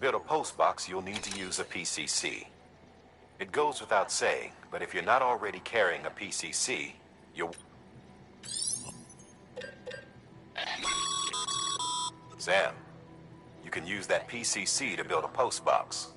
build a postbox, you'll need to use a PCC. It goes without saying, but if you're not already carrying a PCC, you're... Sam, you can use that PCC to build a postbox.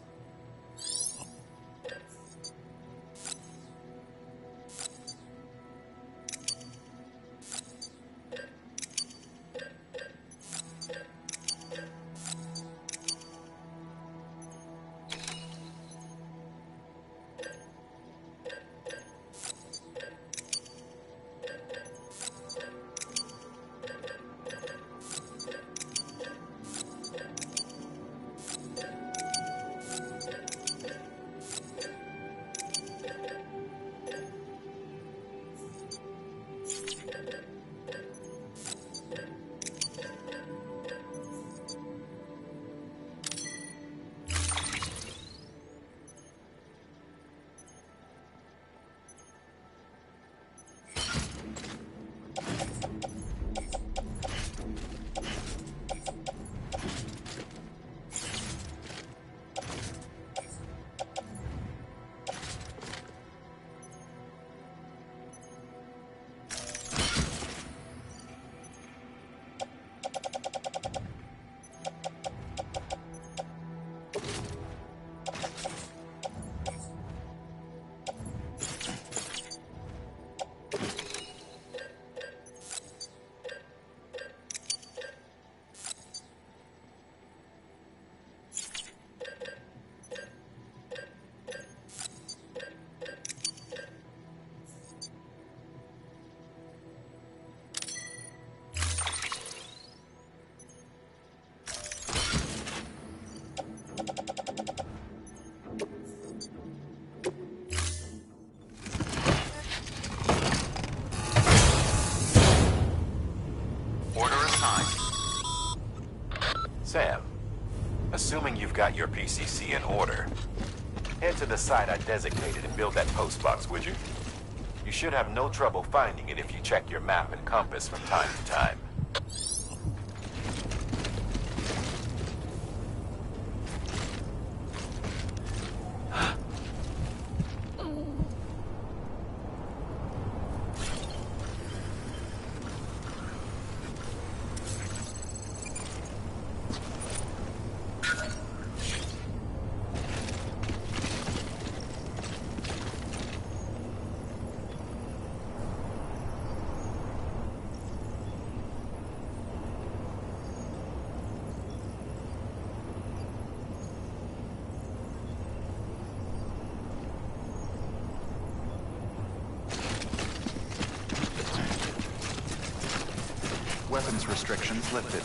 Sam, assuming you've got your PCC in order, head to the site I designated and build that postbox, would you? You should have no trouble finding it if you check your map and compass from time to time. Weapons restrictions lifted.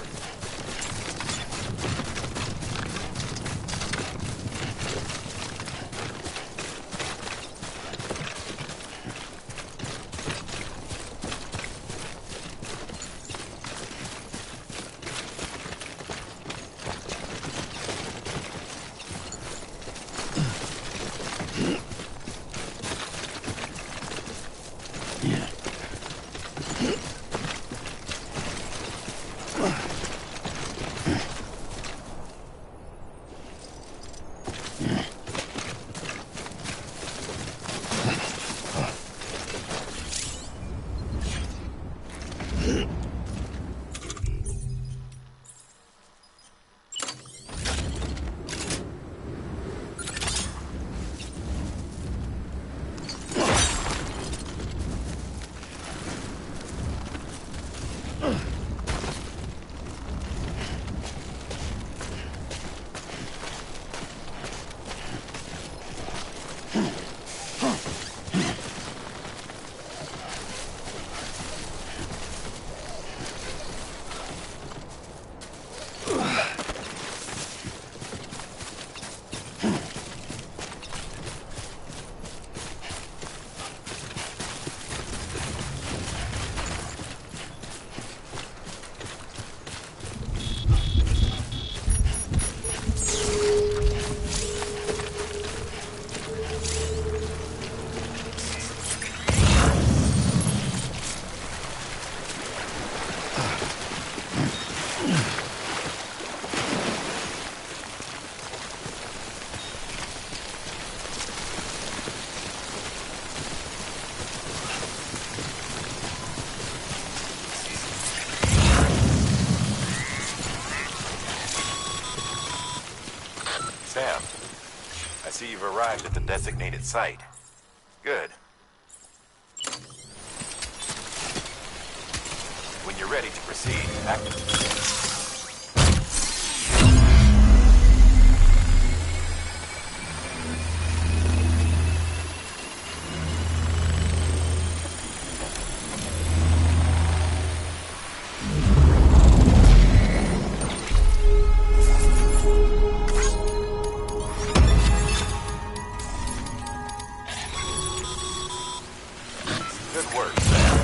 Sam, I see you've arrived at the designated site. Good. When you're ready to proceed, Good work, Sam.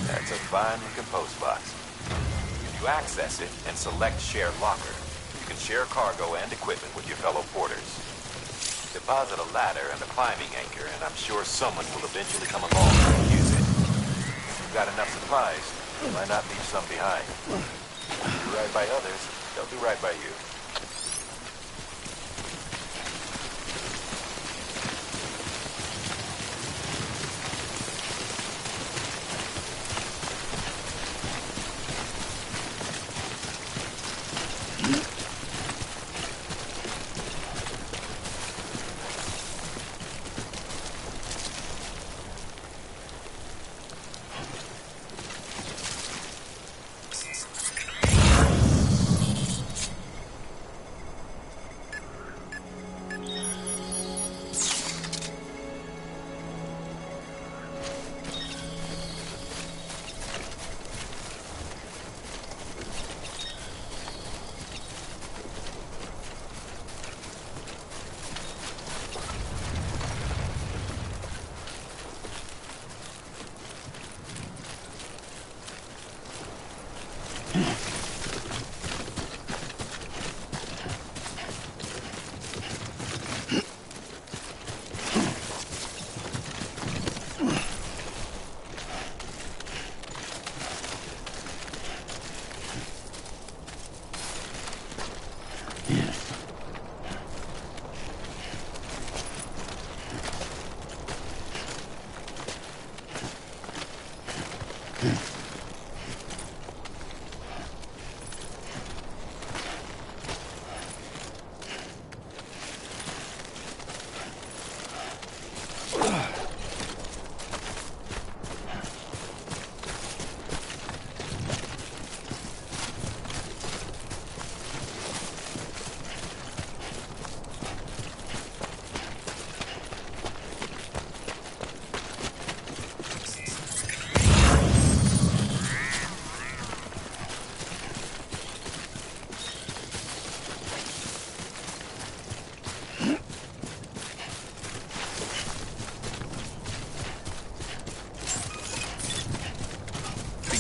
That's a fine-looking post box. If you access it and select Share Locker, you can share cargo and equipment with your fellow porters. Deposit a ladder and a climbing anchor, and I'm sure someone will eventually come along and use it. If you've got enough supplies, why not leave some behind? If you do right by others, they'll do right by you.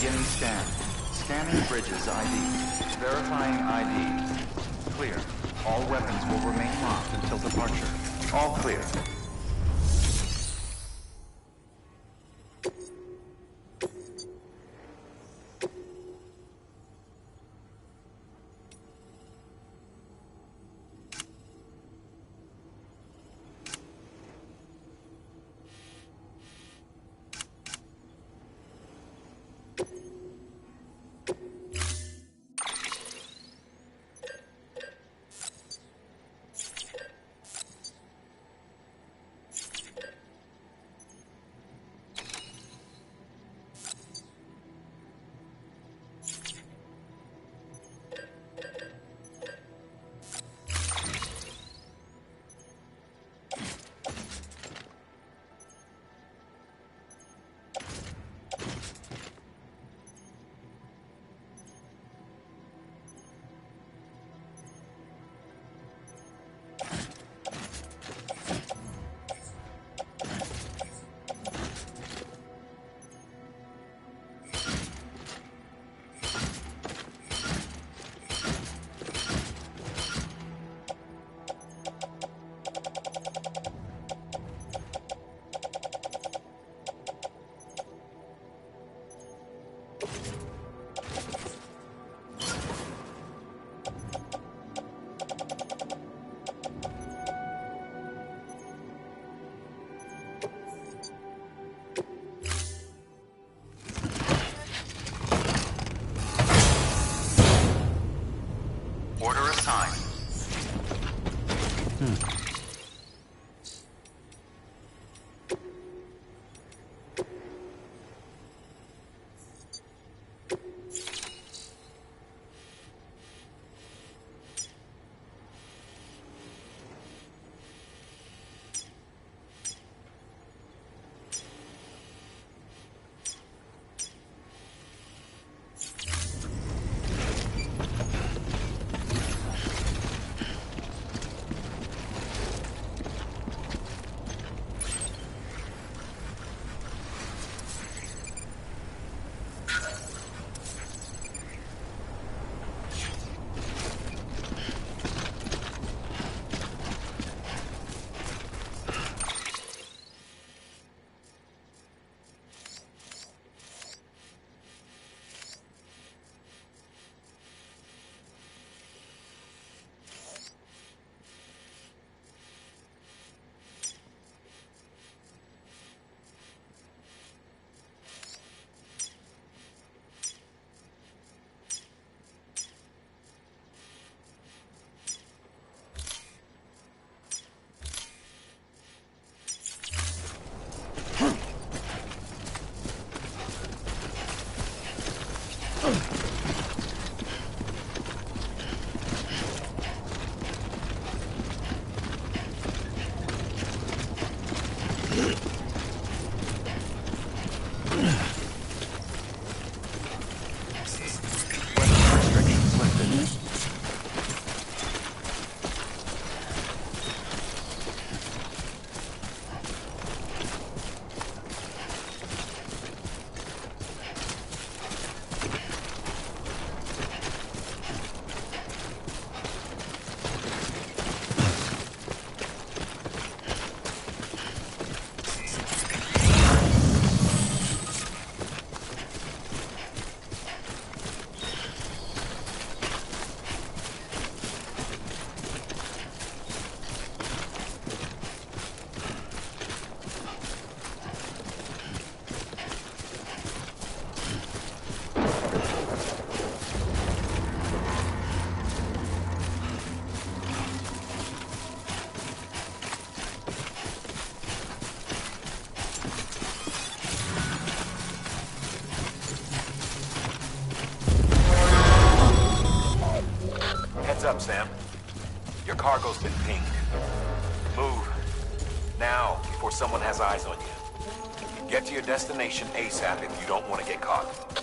Beginning scan. Scanning bridges ID. Verifying ID. Clear. All weapons will remain locked until departure. All clear. Up, Sam. Your cargo's been pinged. Move. Now, before someone has eyes on you. Get to your destination ASAP if you don't want to get caught.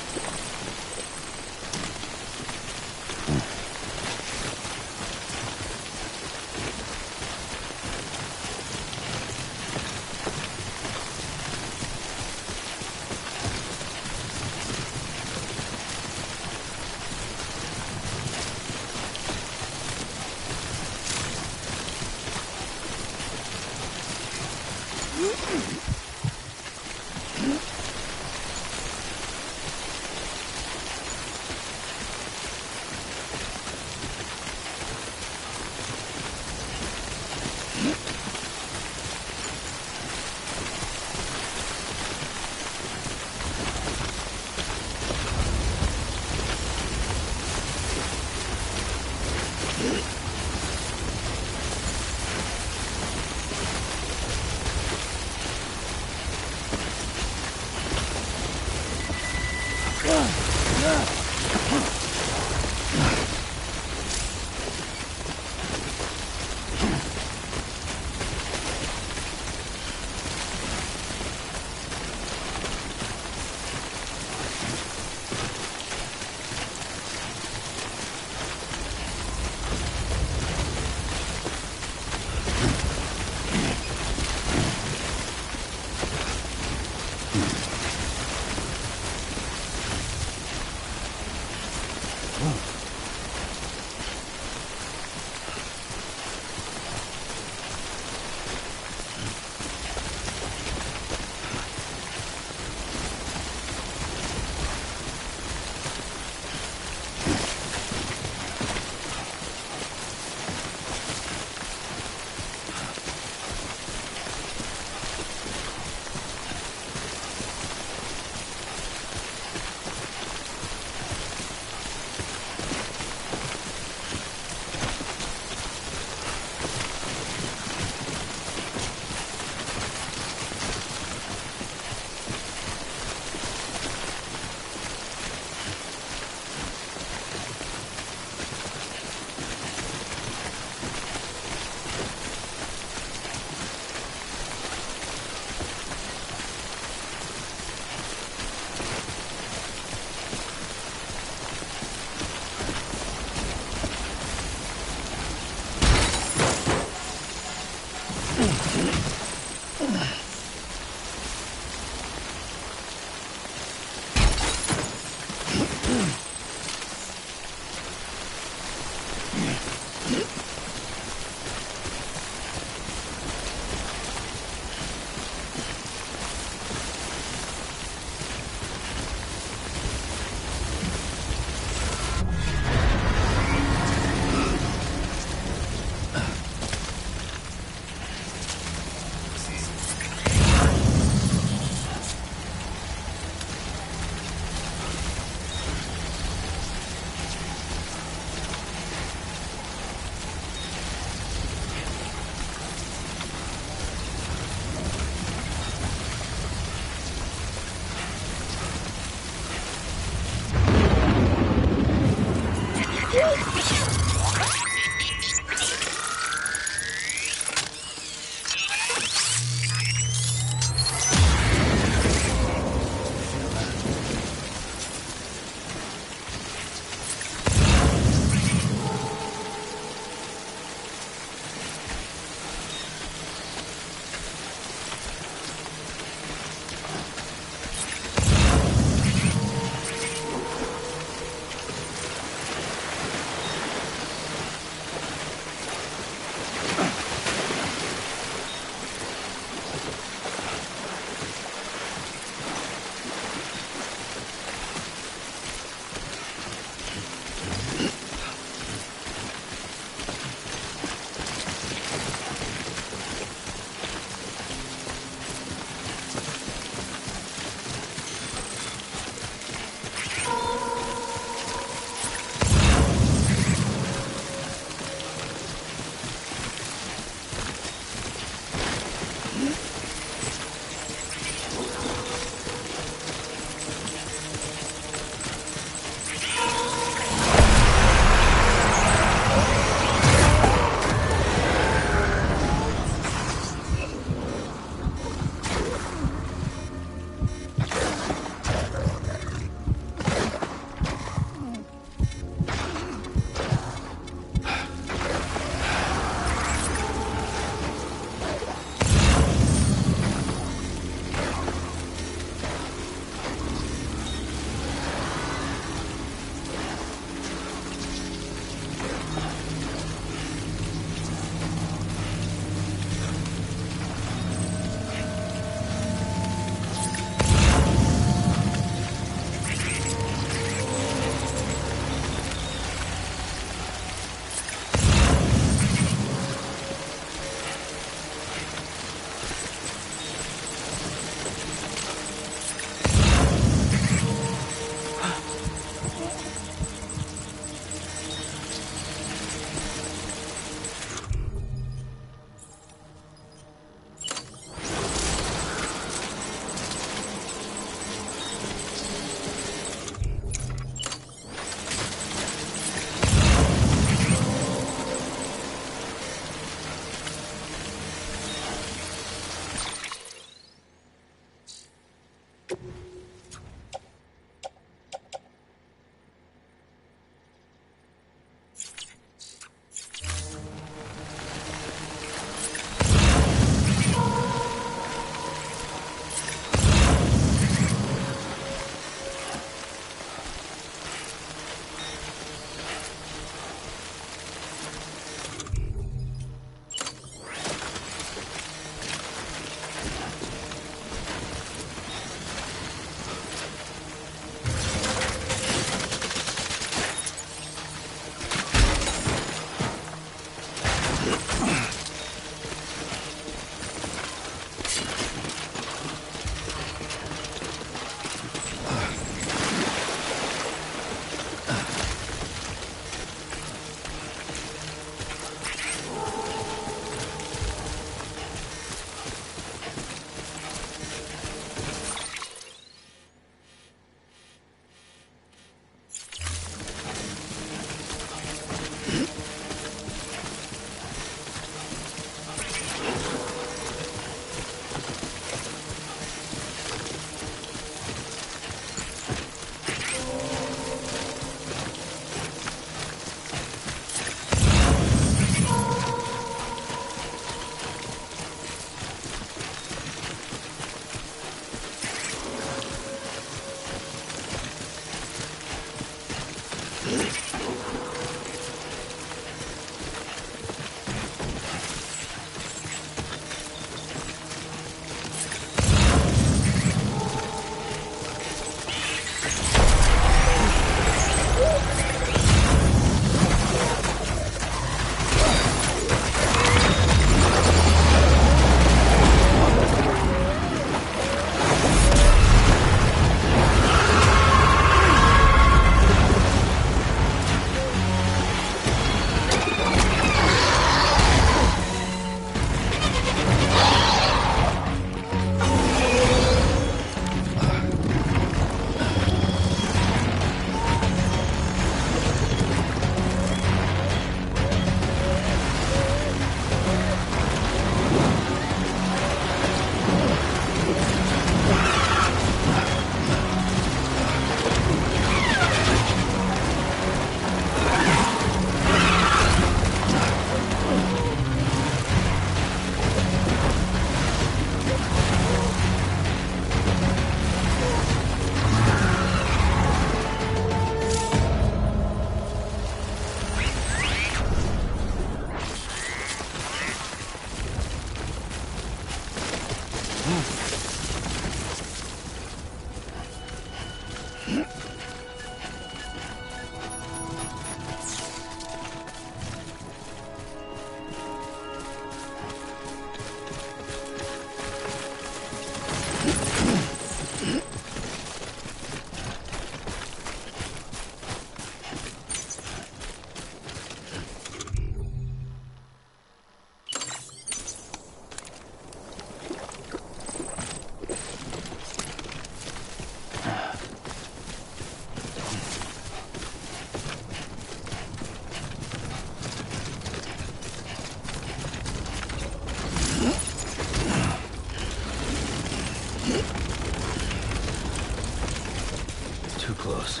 Too close.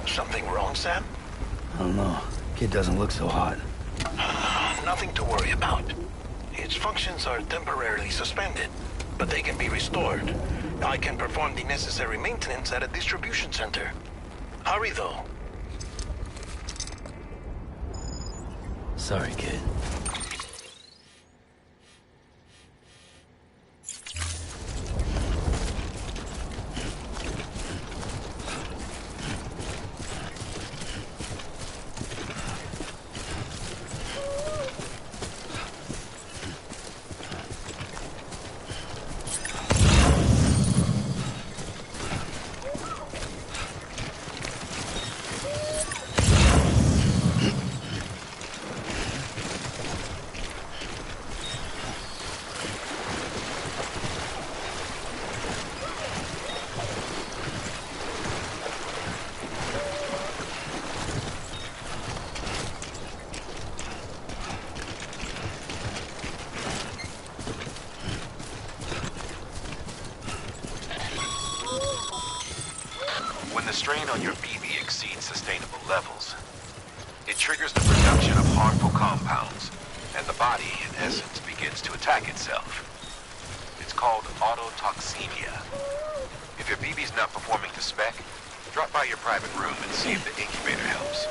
Something wrong, Sam? I don't know. Kid doesn't look so hot. Nothing to worry about. Its functions are temporarily suspended, but they can be restored. I can perform the necessary maintenance at a distribution center. Hurry, though. Sorry, kid. When the strain on your BB exceeds sustainable levels, it triggers the production of harmful compounds, and the body, in essence, begins to attack itself. It's called autotoxemia. If your BB's not performing to spec, drop by your private room and see if the incubator helps.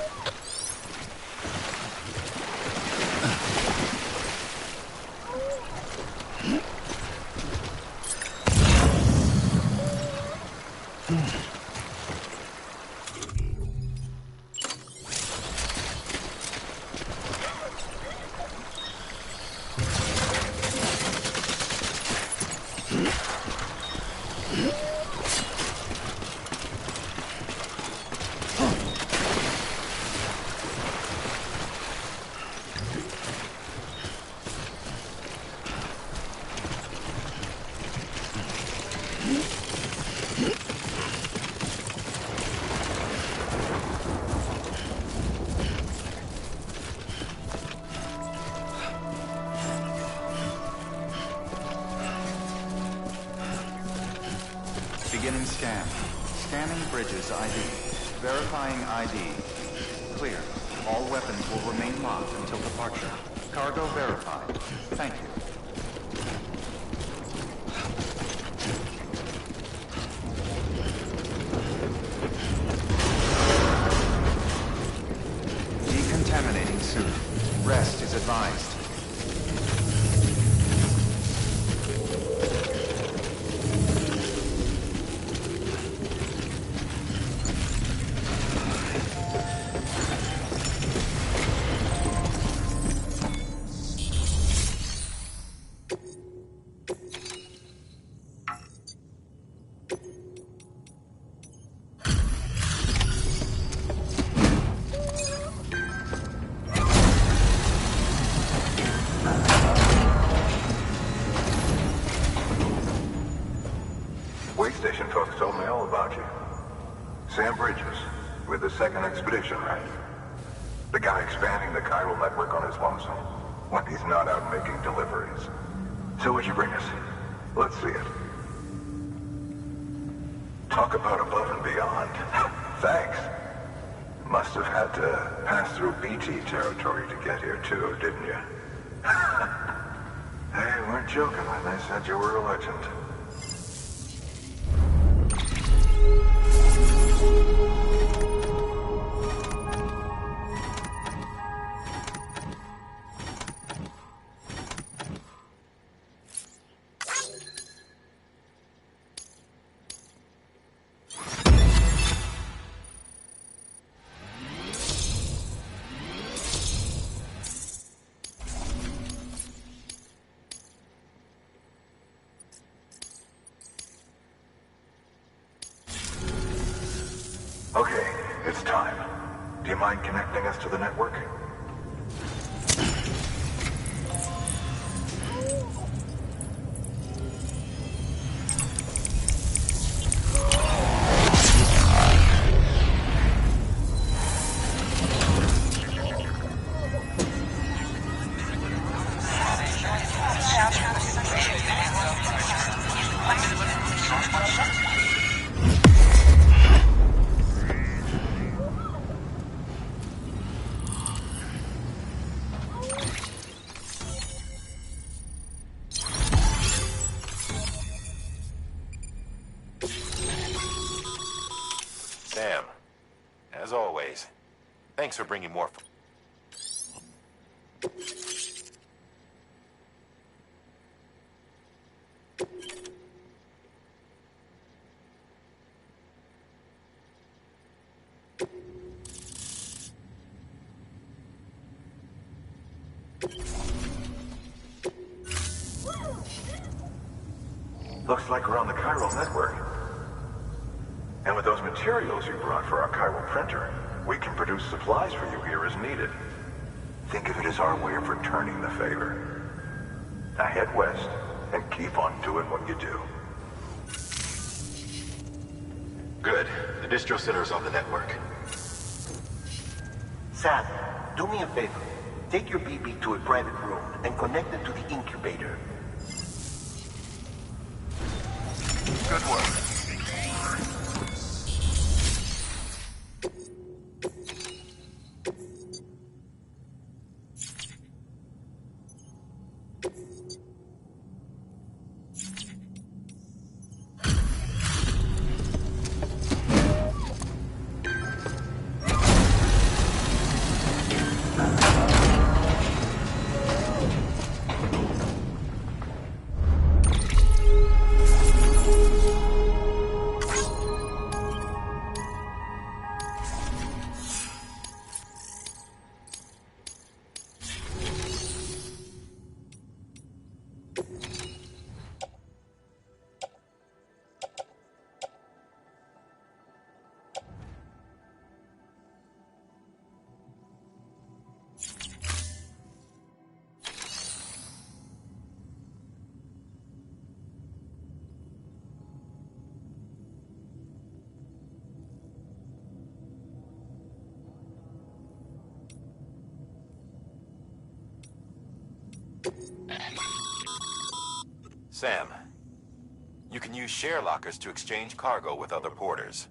Beginning scan. Scanning bridges ID. Verifying ID. Clear. All weapons will remain locked until departure. Cargo verified. Thank you. Decontaminating suit. Rest is advised. Way station folks told me all about you. Sam Bridges, with the second expedition, right? The guy expanding the chiral network on his lonesome. When he's not out making deliveries. So what'd you bring us? Let's see it. Talk about above and beyond. Thanks. Must have had to pass through BT territory to get here too, didn't you? They weren't joking when they said you were a legend. Do you mind connecting us to the network? Sam, as always, thanks for bringing more. Looks like we're on the chiral network. And with those materials you brought for our chiral printer, we can produce supplies for you here as needed. Think of it as our way of returning the favor. Now head west and keep on doing what you do. Good. The distro center's on the network. Sam, do me a favor. Take your BB to a private room and connect it to the incubator. Good work. Sam, you can use share lockers to exchange cargo with other porters.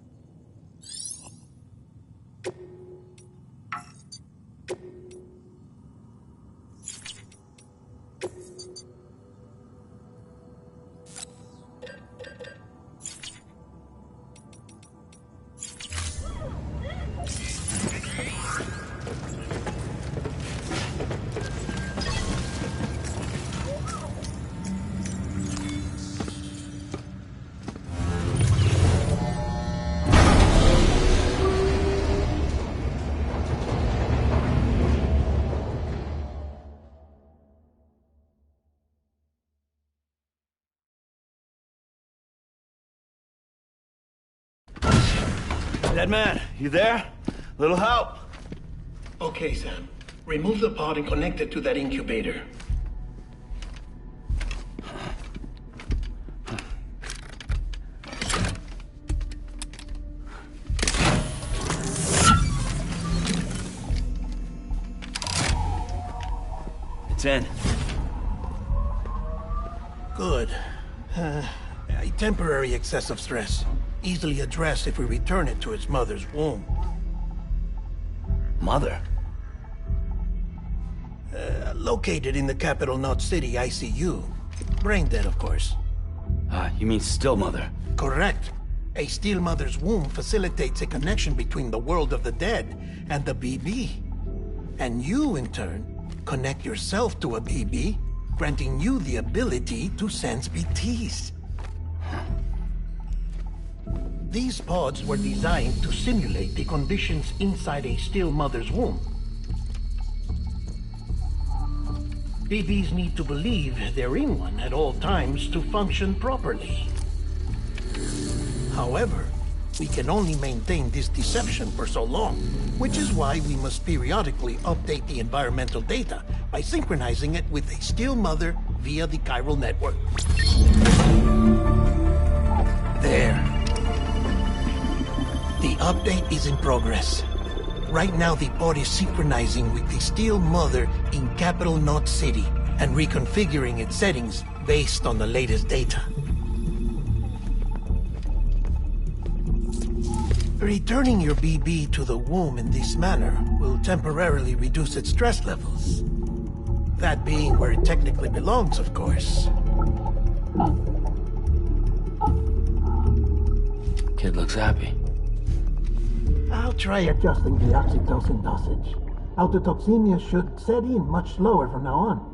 Dead man, you there? Little help? Okay, Sam. Remove the pod and connect it to that incubator. It's in. Good. A temporary excessive stress. Easily addressed if we return it to its mother's womb. Mother? Located in the capital Knot City ICU. Brain dead, of course. You mean still mother? Correct. A still mother's womb facilitates a connection between the world of the dead and the BB. And you, in turn, connect yourself to a BB, granting you the ability to sense BTs. These pods were designed to simulate the conditions inside a still mother's womb. BBs need to believe they're in one at all times to function properly. However, we can only maintain this deception for so long, which is why we must periodically update the environmental data by synchronizing it with a Steel Mother via the chiral network. There. The update is in progress. Right now, the pod is synchronizing with the Steel Mother in Capital Knot City and reconfiguring its settings based on the latest data. Returning your BB to the womb in this manner will temporarily reduce its stress levels. That being where it technically belongs, of course. Kid looks happy. I'll try adjusting the oxytocin dosage. Autotoxemia should set in much slower from now on.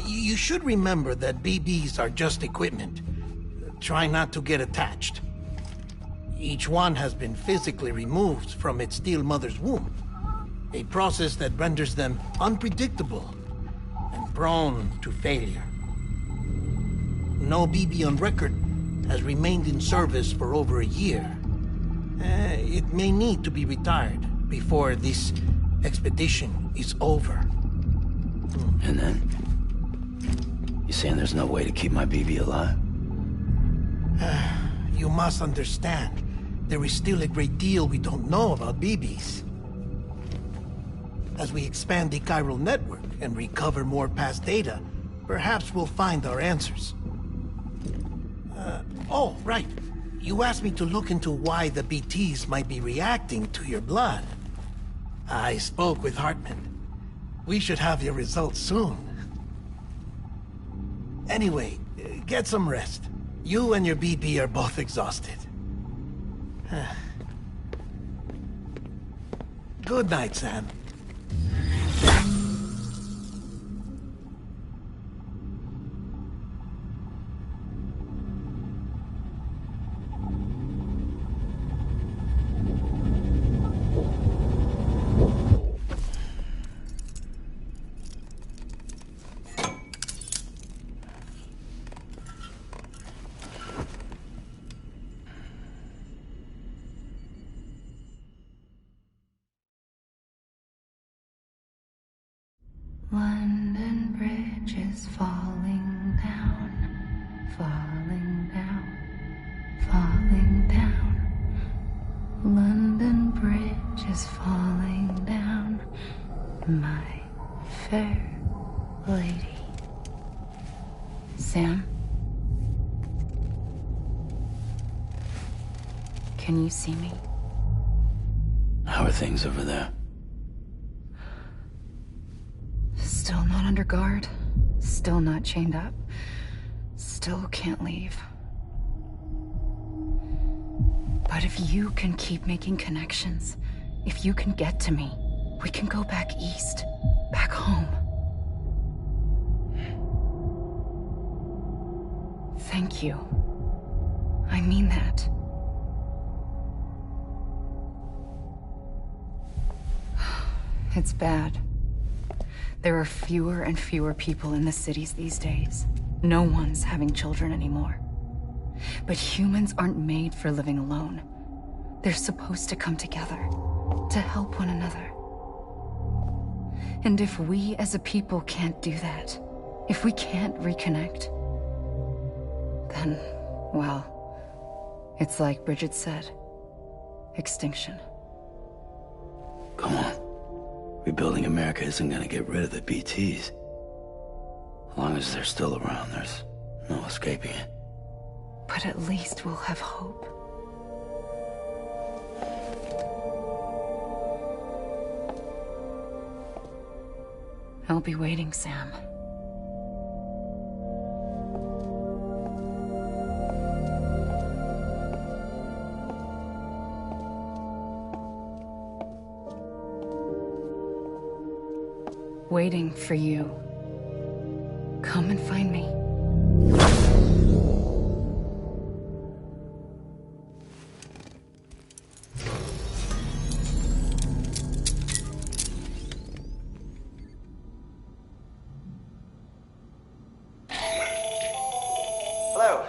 You should remember that BBs are just equipment. Try not to get attached. Each one has been physically removed from its Steel Mother's womb. A process that renders them unpredictable and prone to failure. No BB on record has remained in service for over a year. It may need to be retired before this expedition is over. And then? You saying there's no way to keep my BB alive? You must understand, there is still a great deal we don't know about BBs. As we expand the chiral network and recover more past data, perhaps we'll find our answers. Oh, right. You asked me to look into why the BTs might be reacting to your blood. I spoke with Hartman. We should have your results soon. Anyway, get some rest. You and your BB are both exhausted. Good night, Sam. London Bridge is falling down, falling down, falling down. London Bridge is falling down, my fair lady. Sam? Can you see me? How are things over there? Still not under guard, still not chained up, still can't leave. But if you can keep making connections, if you can get to me, we can go back east, back home. Thank you. I mean that. It's bad. There are fewer and fewer people in the cities these days. No one's having children anymore. But humans aren't made for living alone. They're supposed to come together, to help one another. And if we as a people can't do that, if we can't reconnect, then, well, it's like Bridget said, extinction. Come on. Rebuilding America isn't gonna get rid of the BTs. As long as they're still around, there's no escaping it. But at least we'll have hope. I'll be waiting, Sam. Waiting for you. Come and find me.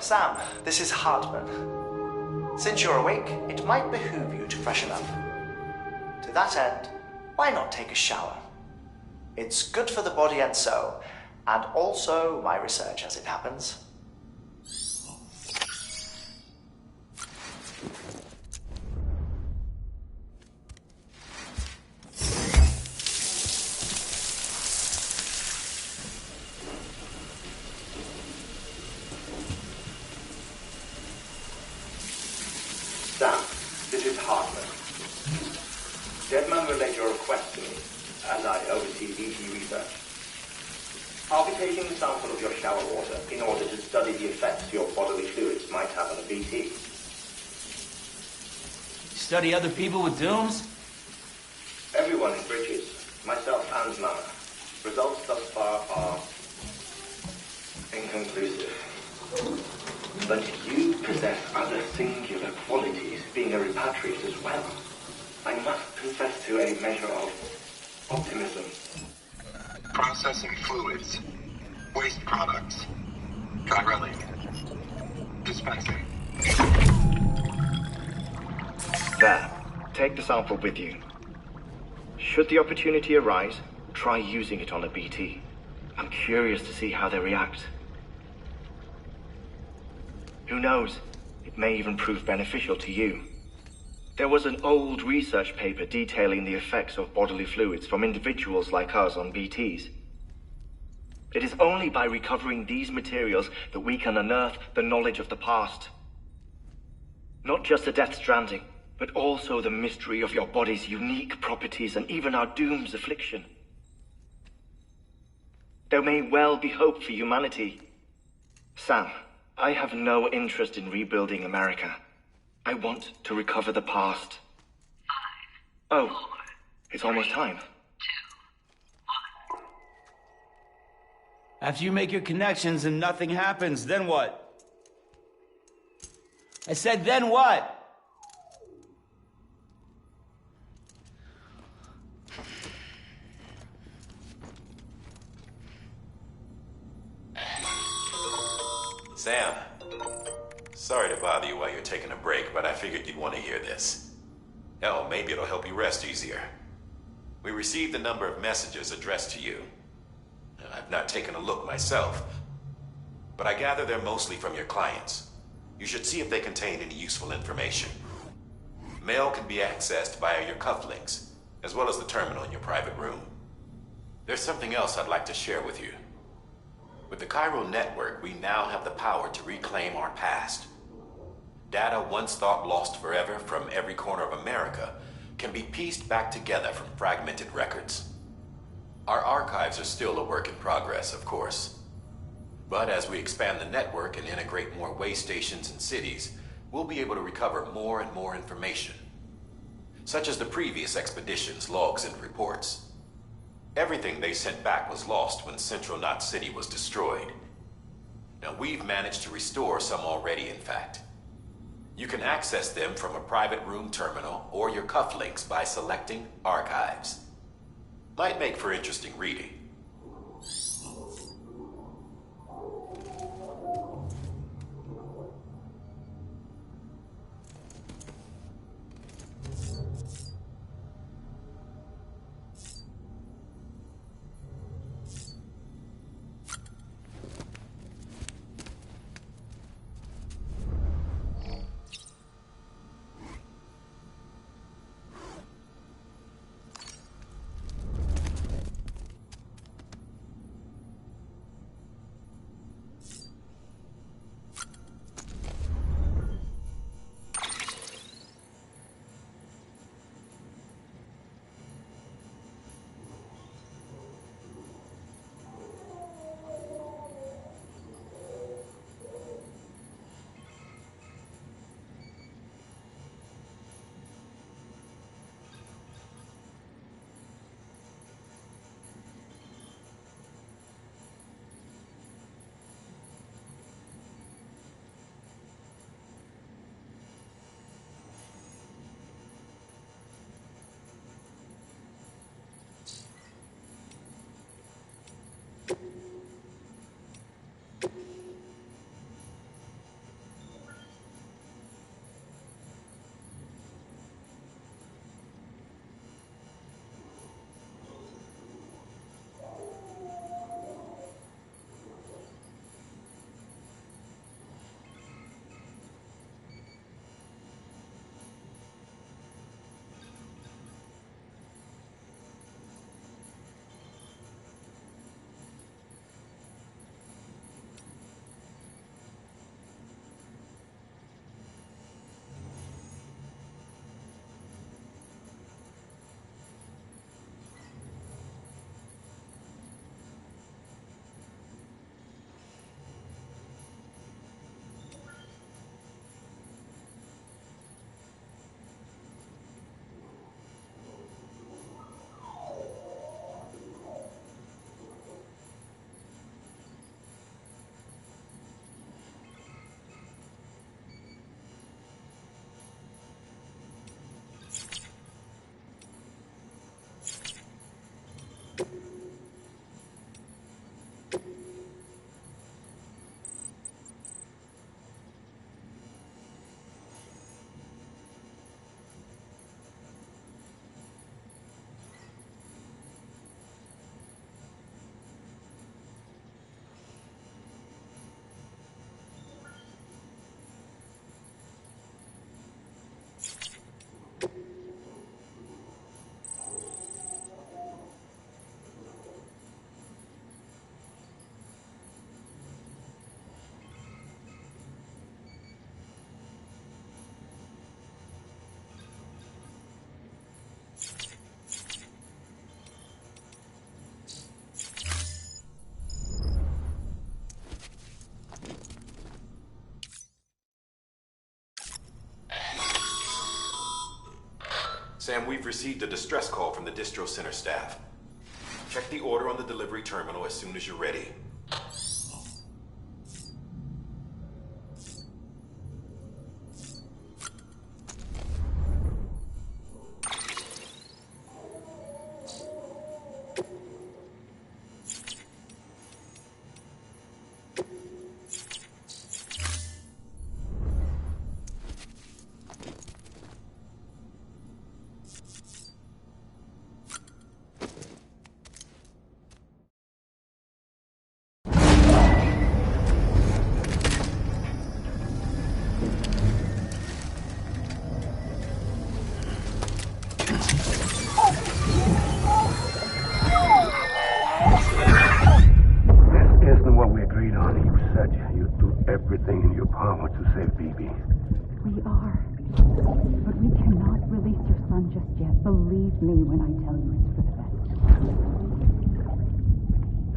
Sam, this is Hartman. Since you're awake, it might behoove you to freshen up. To that end, why not take a shower? It's good for the body and soul, and also my research as it happens. Sam, this is Hartman. Deadman relayed your request to me, as I oversee BT research. I'll be taking a sample of your shower water in order to study the effects your bodily fluids might have on a BT. Study other people with dooms? Everyone in Bridges, myself and Mama. Results thus far are inconclusive. But you possess other singular qualities, being a repatriate as well. I must confess to a measure of optimism. Processing fluids. Waste products. Chirelling. Dispensing. There. Take the sample with you. Should the opportunity arise, try using it on a BT. I'm curious to see how they react. Who knows? It may even prove beneficial to you. There was an old research paper detailing the effects of bodily fluids from individuals like us on BTs. It is only by recovering these materials that we can unearth the knowledge of the past. Not just the Death Stranding, but also the mystery of your body's unique properties and even our doom's affliction. There may well be hope for humanity. Sam, I have no interest in rebuilding America. I want to recover the past. 5, 4, it's almost time. 2, 1. After you make your connections and nothing happens, then what? I said, then what? Sam, sorry to bother you while you're taking a break, but I figured you'd want to hear this. Hell, maybe it'll help you rest easier. We received a number of messages addressed to you. I've not taken a look myself, but I gather they're mostly from your clients. You should see if they contain any useful information. Mail can be accessed via your cufflinks, as well as the terminal in your private room. There's something else I'd like to share with you. With the Chiral network, we now have the power to reclaim our past. Data once thought lost forever from every corner of America can be pieced back together from fragmented records. Our archives are still a work in progress, of course. But as we expand the network and integrate more way stations and cities, we'll be able to recover more and more information, such as the previous expedition's logs and reports. Everything they sent back was lost when Central Knot City was destroyed. Now, we've managed to restore some already, in fact. You can access them from a private room terminal or your cufflinks by selecting Archives. Might make for interesting reading. Sam, we've received a distress call from the distro center staff. Check the order on the delivery terminal as soon as you're ready. Everything in your power to save BB. We are. But we cannot release your son just yet. Believe me when I tell you it's for the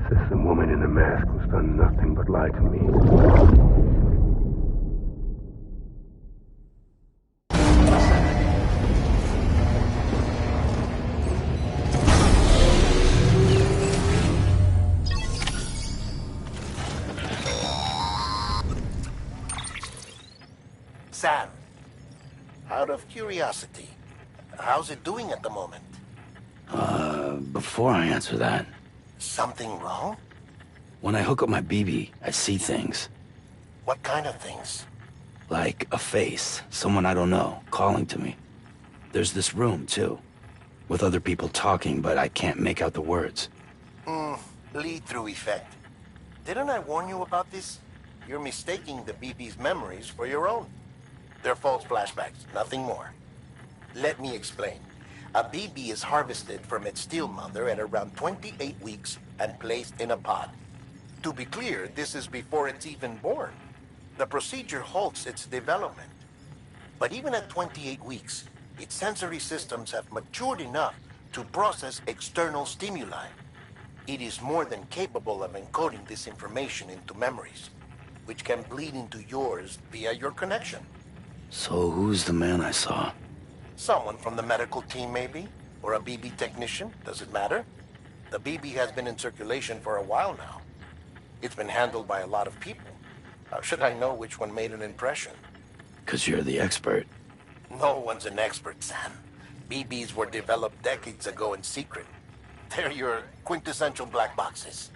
best. System woman in the mask who's done nothing but lie to me. Sam, out of curiosity, how's it doing at the moment? Before I answer that, Something wrong? when I hook up my BB, I see things. What kind of things? Like a face, someone I don't know, calling to me. There's this room, too, with other people talking, but I can't make out the words. Lead-through effect. Didn't I warn you about this? You're mistaking the BB's memories for your own. They're false flashbacks, nothing more. Let me explain. A BB is harvested from its steel mother at around 28 weeks and placed in a pod. To be clear, this is before it's even born. The procedure halts its development. But even at 28 weeks, its sensory systems have matured enough to process external stimuli. It is more than capable of encoding this information into memories, which can bleed into yours via your connection. So who's the man I saw? Someone from the medical team, maybe? Or a BB technician? Does it matter? The BB has been in circulation for a while now. It's been handled by a lot of people. How should I know which one made an impression? 'Cause you're the expert. No one's an expert, Sam. BBs were developed decades ago in secret. They're your quintessential black boxes.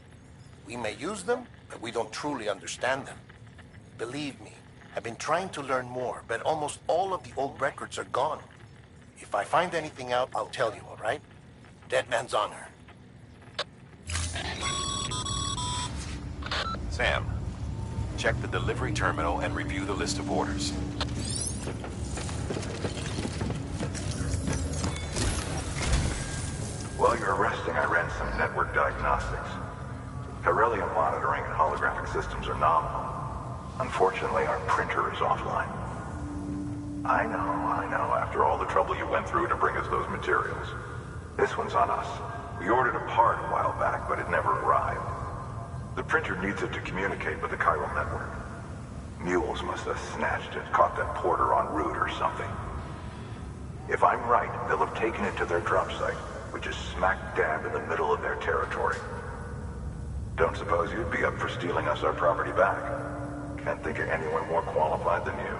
We may use them, but we don't truly understand them. Believe me, I've been trying to learn more, but almost all of the old records are gone. If I find anything out, I'll tell you, all right? Dead man's honor. Sam, check the delivery terminal and review the list of orders. While you're resting, I ran some network diagnostics. Beryllium monitoring and holographic systems are nominal. Unfortunately, our printer is offline. I know. After all the trouble you went through to bring us those materials. This one's on us. We ordered a part a while back, but it never arrived. The printer needs it to communicate with the chiral network. Mules must have snatched it, caught that porter en route or something. If I'm right, they'll have taken it to their drop site, which is smack dab in the middle of their territory. Don't suppose you'd be up for stealing us our property back? Can't think of anyone more qualified than you.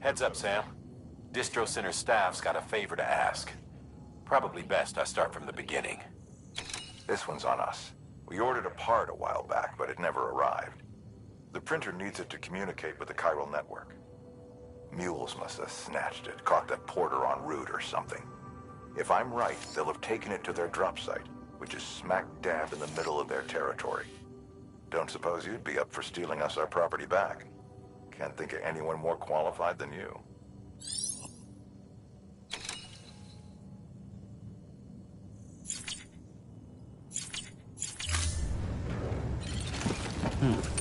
Heads up, Sam. Distro Center staff's got a favor to ask. Probably best I start from the beginning. This one's on us. We ordered a part a while back, but it never arrived. The printer needs it to communicate with the chiral network. Mules must have snatched it, caught that porter en route or something. If I'm right, they'll have taken it to their drop site, which is smack dab in the middle of their territory. Don't suppose you'd be up for stealing us our property back? Can't think of anyone more qualified than you. Hmm.